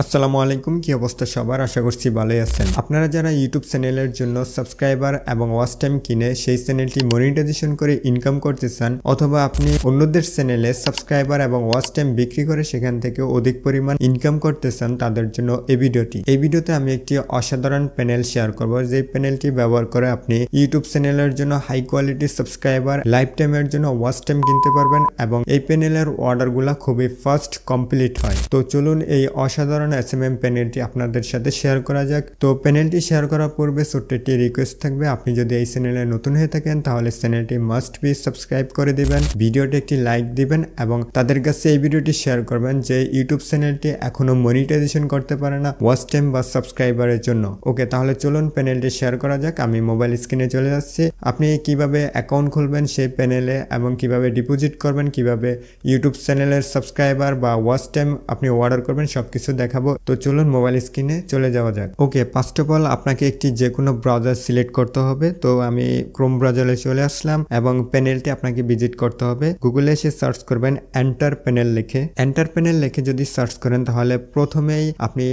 আসসালামু আলাইকুম, কি অবস্থা সবার? আশা করছি ভালোই আছেন। আপনারা যারা ইউটিউব চ্যানেলের জন্য সাবস্ক্রাইবার এবং ওয়াচ টাইম কিনে সেই চ্যানেলটি মনিটাইজেশন করে ইনকাম করতে চান, অথবা আপনি অন্যদের চ্যানেলে সাবস্ক্রাইবার এবং ওয়াচ টাইম বিক্রি করে সেখান থেকে অধিক পরিমাণ ইনকাম করতে চান, তাদের জন্য এই ভিডিওতে আমি একটি অসাধারণ প্যানেল শেয়ার করব। যে প্যানেলটি ব্যবহার করে আপনি ইউটিউব চ্যানেলের জন্য হাই কোয়ালিটি সাবস্ক্রাইবার, লাইফ টাইমের জন্য ওয়াচ টাইম কিনতে পারবেন এবং এই প্যানেলের অর্ডারগুলো খুবই ফাস্ট কমপ্লিট হয়। তো চলুন এই অসাধারণ এসএমএম প্যানেলটি আপনাদের সাথে শেয়ার করা যাক। তো প্যানেলটি শেয়ার করার পূর্বে ছোট্ট একটি রিকোয়েস্ট থাকবে, আপনি যদি এই চ্যানেলে নতুন হয়ে থাকেন তাহলে চ্যানেলটি মাস্ট বি সাবস্ক্রাইব করে দিবেন, ভিডিওটি একটি লাইক দিবেন এবং তাদের কাছে এই ভিডিওটি শেয়ার করবেন যে ইউটিউব চ্যানেলটি এখনো মনিটাইজেশন করতে পারে না ওয়াচ টাইম বা সাবস্ক্রাইবারের জন্য। ওকে, তাহলে চলুন প্যানেলটি শেয়ার করা যাক। আমি মোবাইল স্ক্রিনে চলে যাচ্ছি। আপনি কিভাবে অ্যাকাউন্ট খুলবেন সেই প্যানেলে এবং কিভাবে ডিপোজিট করবেন, কিভাবে ইউটিউব চ্যানেলের সাবস্ক্রাইবার বা ওয়াচ টাইম আপনি অর্ডার করবেন, সবকিছু দেখাবো। তো চলুন মোবাইল স্ক্রিনে চলে যাওয়া যাক। ওকে, ফার্স্ট অফ অল আপনাকে একটি যে কোনো ব্রাউজার সিলেক্ট করতে হবে। তো আমি ক্রোম ব্রাউজারে চলে আসলাম এবং প্যানেলটি আপনাকে ভিজিট করতে হবে। গুগলে এসে সার্চ করবেন এন্টার প্যানেল লিখে। এন্টার প্যানেল লিখে যদি সার্চ করেন তাহলে প্রথমেই আপনি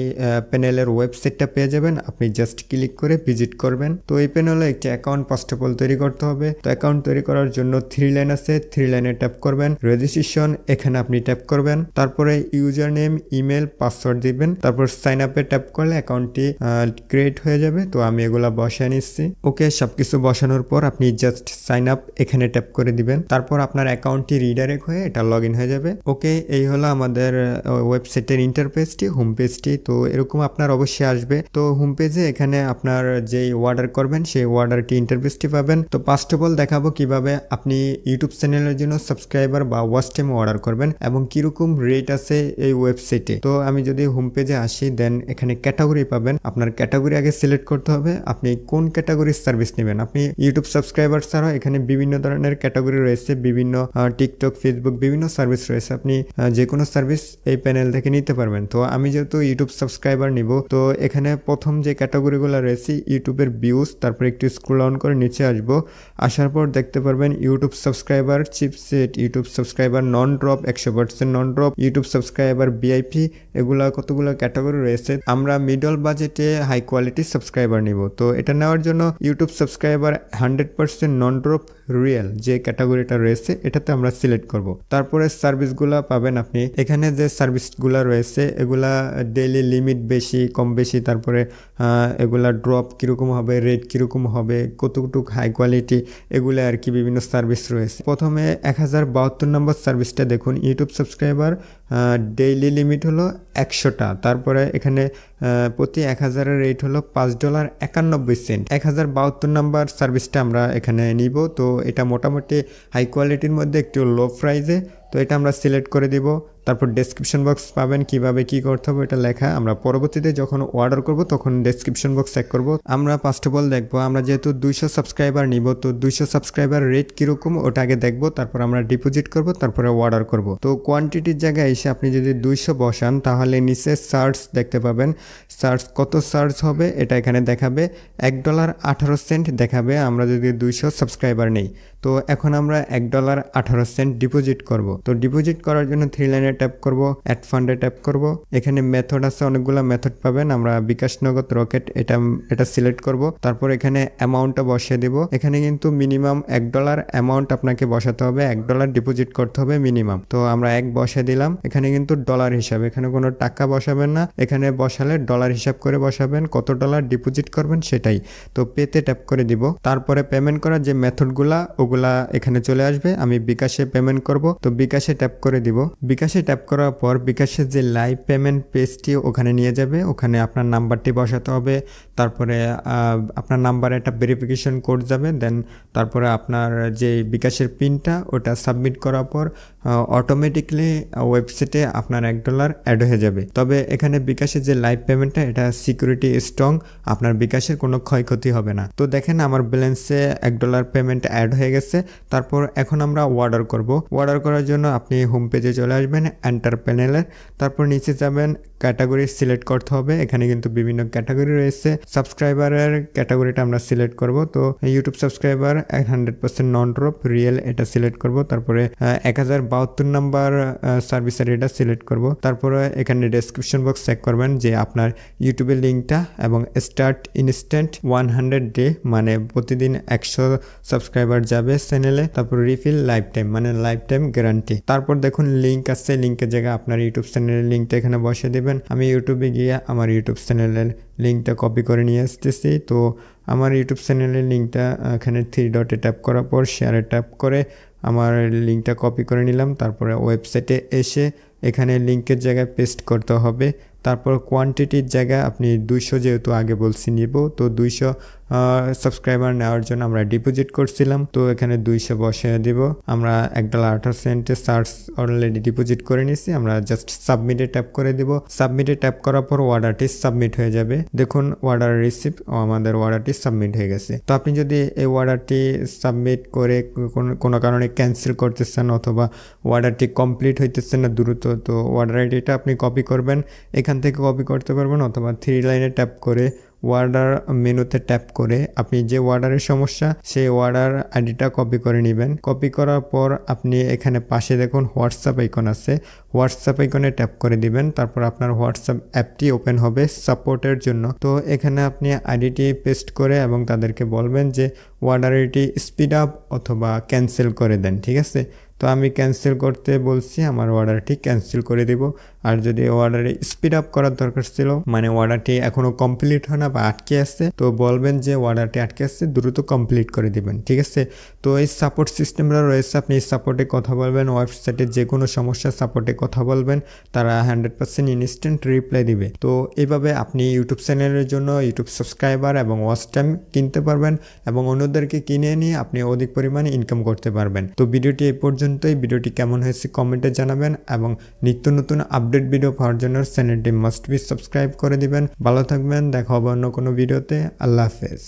প্যানেলের ওয়েবসাইটটা পেয়ে যাবেন। আপনি জাস্ট ক্লিক করে ভিজিট করবেন। তো এই প্যানেলে একটি অ্যাকাউন্ট ফার্স্ট অফ অল তৈরি করতে হবে। তো অ্যাকাউন্ট তৈরি করার জন্য 3 লাইন আছে, 3 লাইনে ট্যাপ করবেন। রেজিস্ট্রেশন এখানে আপনি ট্যাপ করবেন। তারপরে ইউজার নেম, ইমেল, পাসওয়ার্ড দিবেন। তারপর সাইন আপে ট্যাপ করলে অ্যাকাউন্টটি ক্রিয়েট হয়ে যাবে। তো আমি এগুলা বসায় নিচ্ছি। ওকে, সবকিছু বসানোর পর আপনি জাস্ট সাইন আপ এখানে ট্যাপ করে দিবেন। তারপর আপনার অ্যাকাউন্টটি রিডাইরেক্ট হয়ে এটা লগ ইন হয়ে যাবে। ওকে, এই হলো আমাদের ওয়েবসাইটের ইন্টারফেসটি, হোম পেজটি। তো এরকম আপনার অবশ্যই আসবে। তো হোম পেজে এখানে আপনার যেই অর্ডার করবেন সেই অর্ডারটি ইন্টারফেসটি পাবেন। তো ফার্স্ট অফ অল দেখাবো কিভাবে আপনি ইউটিউব চ্যানেলের জন্য সাবস্ক্রাইবার বা ওয়াচ টাইম অর্ডার করবেন এবং কিরকম রেট আছে এই ওয়েবসাইটে। তো আমি যদি হোম পেজে আসি, দেন এখানে ক্যাটাগরি পাবেন। আপনার ক্যাটাগরি আগে সিলেক্ট করতে হবে, আপনি কোন ক্যাটাগরির সার্ভিস নেবেন। আপনি ইউটিউব সাবস্ক্রাইবার ছাড়াও এখানে বিভিন্ন ধরনের ক্যাটাগরি রয়েছে, বিভিন্ন টিকটক, ফেসবুক, বিভিন্ন সার্ভিস রয়েছে। আপনি যে কোনো সার্ভিস এই প্যানেল থেকে নিতে পারবেন। তো আমি যেহেতু ইউটিউব সাবস্ক্রাইবার নিব, তো এখানে প্রথম যে ক্যাটাগরিগুলো রয়েছে ইউটিউবের ভিউজ, তারপর একটু স্ক্রল ডাউন করে নিচে আসবো। আসার পর দেখতে পারবেন YouTube subscriber chipset, YouTube subscriber নন ড্রপ, 100% নন ড্রপ, ইউটিউব সাবস্ক্রাইবার ভিআইপি, এগুলা কতগুলো ক্যাটাগরি রয়েছে। আমরা মিডল বাজেটে হাই কোয়ালিটি সাবস্ক্রাইবার নিব। তো এটা নেওয়ার জন্য ইউটিউব সাবস্ক্রাইবার 100% নন ড্রপ রিয়েল যে ক্যাটাগরিটা রয়েছে এটাতে আমরা সিলেক্ট করব। তারপরে সার্ভিসগুলা পাবেন আপনি এখানে। যে সার্ভিসগুলা রয়েছে এগুলা ডেইলি লিমিট বেশি কম বেশি, তারপরে এগুলা ড্রপ কীরকম হবে, রেট কীরকম হবে, কতটুকু হাই কোয়ালিটি, এগুলো আর কি বিভিন্ন সার্ভিস রয়েছে। প্রথমে 1072 নম্বর সার্ভিসটা দেখুন। ইউটিউব সাবস্ক্রাইবার ডেইলি লিমিট হলো 100টা। তারপরে এখানে প্রতি 1000-এর রেট হলো $5.91। 1072 নাম্বার সার্ভিসটা আমরা এখানে নিব। তো এটা মোটামুটি হাই কোয়ালিটির মধ্যে একটু লো প্রাইসে। তো এটা আমরা সিলেক্ট করে দিব। তারপর ডেসক্রিপশন বক্স পাবেন, কিভাবে কি করতে হবে এটা লেখা। আমরা পরবর্তীতে যখন অর্ডার করব তখন ডেসক্রিপশন বক্স চেক করব। আমরা ফার্স্ট অফ অল দেখবো, আমরা যেহেতু 200 সাবস্ক্রাইবার নিব, তো 200 সাবস্ক্রাইবার রেট কিরকম ওটা আগে দেখবো। তারপর আমরা ডিপোজিট করব, তারপরে অর্ডার করব। তো কোয়ান্টিটির জায়গায় এসে আপনি যদি 200 বসান তাহলে নিচে সার্চ দেখতে পাবেন। সার্চ কত সার্চ হবে এটা এখানে দেখাবে, $1.18 দেখাবে আমরা যদি 200 সাবস্ক্রাইবার নেই। তো এখন আমরা $1.18 ডিপোজিট করব। তো ডিপোজিট করার জন্য 3 লাইনে ট্যাপ করব, অ্যাড ফান্ডে ট্যাপ করব। এখানে মেথড আছে, অনেকগুলো মেথড পাবেন। আমরা বিকাশ, নগদ, রকেট এটা সিলেক্ট করব। তারপর এখানে অ্যামাউন্টটা বসিয়ে দিব। এখানে কিন্তু মিনিমাম $1 অ্যামাউন্ট আপনাকে বসাতে হবে, $1 ডিপোজিট করতে হবে মিনিমাম। তো আমরা 1 বসিয়ে দিলাম। এখানে কিন্তু ডলার হিসাবে, এখানে কোনো টাকা বসাবেন না, এখানে বসালে ডলার হিসাব করে বসাবেন, কত ডলার ডিপোজিট করবেন সেটাই। তো পেতে ট্যাপ করে দিব। তারপরে পেমেন্ট করার যে মেথডগুলা ওগুলা এখানে চলে আসবে। আমি বিকাশে পেমেন্ট করব। তো বিকাশে ট্যাপ করে দিব। বিকাশে ট্যাপ করার পর বিকাশের যে লাইভ পেমেন্ট পেজটি ওখানে নিয়ে যাবে। ওখানে আপনার নাম্বারটি বসাতে হবে। তারপরে আপনার নাম্বারে একটা ভেরিফিকেশন কোড যাবে। দেন তারপরে আপনার যে বিকাশের পিনটা ওটা সাবমিট করার পর অটোমেটিকলি ওয়েবসাইটে আপনার $1 অ্যাড হয়ে যাবে। তবে এখানে বিকাশের যে লাইভ পেমেন্টটা এটা সিকিউরিটি স্ট্রং, আপনার বিকাশের কোনো ক্ষয়ক্ষতি হবে না। তো দেখেন আমার ব্যালেন্সে $1 পেমেন্ট অ্যাড হয়ে গেছে। তারপর এখন আমরা অর্ডার করব। অর্ডার করার জন্য আপনি হোম পেজে চলে আসবেন, এন্টার প্যানেলে, তারপর নিচে যাবেন, ক্যাটাগরি সিলেক্ট করতে হবে। এখানে কিন্তু বিভিন্ন ক্যাটাগরি রয়েছে। সাবস্ক্রাইবারের ক্যাটাগরিটা আমরা সিলেক্ট করব। তো ইউটিউব সাবস্ক্রাইবার 100% নন ড্রপ রিয়েল এটা সিলেক্ট করব। তারপরে 1072 নাম্বার সার্ভিসের এটা সিলেক্ট করব। তারপরে এখানে ডেসক্রিপশন বক্স চেক করবেন যে আপনার ইউটিউবের লিঙ্কটা, এবং স্টার্ট ইনস্ট্যান্ট 100 ডে মানে প্রতিদিন 100 সাবস্ক্রাইবার যাবে চ্যানেলে। তারপর রিফিল লাইফ টাইম মানে লাইফ টাইম গ্যারান্টি। তারপর দেখুন লিঙ্ক আছে, লিঙ্কের জায়গায় আপনার ইউটিউব চ্যানেলের লিঙ্কটা এখানে বসিয়ে দেবেন। আমি ইউটিউবে গিয়ে আমার ইউটিউব চ্যানেলের লিঙ্কটা কপি করে নিয়ে আসতেছি। তো আমার ইউটিউব চ্যানেলের লিঙ্কটা এখানে 3 ডটে ট্যাপ করার পর শেয়ারে ট্যাপ করে আমার লিঙ্কটা কপি করে নিলাম। তারপরে ওয়েবসাইটে এসে এখানে লিঙ্কের জায়গায় পেস্ট করতে হবে। তারপর কোয়ান্টিটির জায়গায় আপনি 200 যেহেতু আগে বলছি নিব, তো 200 সাবস্ক্রাইবার নেওয়ার জন্য আমরা ডিপোজিট করছিলাম, তো এখানে 200 বসিয়ে দিব। আমরা $1.28 সার্চ অলরেডি ডিপোজিট করে নিছি। আমরা জাস্ট সাবমিটে ট্যাপ করে দিব। সাবমিটে ট্যাপ করার পর অর্ডারটি সাবমিট হয়ে যাবে। দেখুন অর্ডার রিসিভ, আমাদের অর্ডারটি সাবমিট হয়ে গেছে। তো আপনি যদি এই অর্ডারটি সাবমিট করে কোনো কারণে ক্যান্সেল করতেছেন অথবা অর্ডারটি কমপ্লিট হইতেছে না দ্রুত, তো অর্ডার আইডিটা আপনি কপি করবেন, এখান থেকে কপি করতে পারবেন, অথবা 3 লাইনে ট্যাপ করে অর্ডার মেনুতে ট্যাপ করে আপনি যে অর্ডারের সমস্যা সেই অর্ডার আইডিটা কপি করে নেবেন। কপি করার পর আপনি এখানে পাশে দেখুন হোয়াটসঅ্যাপ আইকন আছে, হোয়াটসঅ্যাপ আইকনে ট্যাপ করে দিবেন। তারপর আপনার হোয়াটসঅ্যাপ অ্যাপটি ওপেন হবে সাপোর্টের জন্য। তো এখানে আপনি আইডিটি পেস্ট করে এবং তাদেরকে বলবেন যে অর্ডারটি স্পিড আপ অথবা ক্যান্সেল করে দেন, ঠিক আছে। তো আমি ক্যান্সেল করতে বলছি, আমার অর্ডারটি ক্যান্সেল করে দিব। আর যদি অর্ডারে স্পিড আপ করার দরকার ছিল, মানে অর্ডারটি এখনও কমপ্লিট হয় না বা আটকে আছে, তো বলবেন যে অর্ডারটি আটকে আছে, দ্রুত কমপ্লিট করে দিবেন, ঠিক আছে। তো এই সাপোর্ট সিস্টেমটা রয়েছে, আপনি এই সাপোর্টে কথা বলবেন, ওয়েবসাইটে যে কোনো সমস্যা সাপোর্টে কথা বলবেন, তারা 100% ইনস্ট্যান্ট রিপ্লাই দিবে। তো এইভাবে আপনি ইউটিউব চ্যানেলের জন্য ইউটিউব সাবস্ক্রাইবার এবং ওয়াচ টাইম কিনতে পারবেন, এবং অন্যদেরকে কিনে নিয়ে আপনি অধিক পরিমাণে ইনকাম করতে পারবেন। তো ভিডিওটি এই পর্যন্তই। ভিডিওটি কেমন হয়েছে কমেন্টে জানাবেন, এবং নিত্য নতুন আপডেট ভিডিও পাওয়ার জন্য চ্যানেলটি মাস্ট বি সাবস্ক্রাইব করে দিবেন। ভালো থাকবেন, দেখা হবে অন্য কোনো ভিডিওতে। আল্লাহ হাফেজ।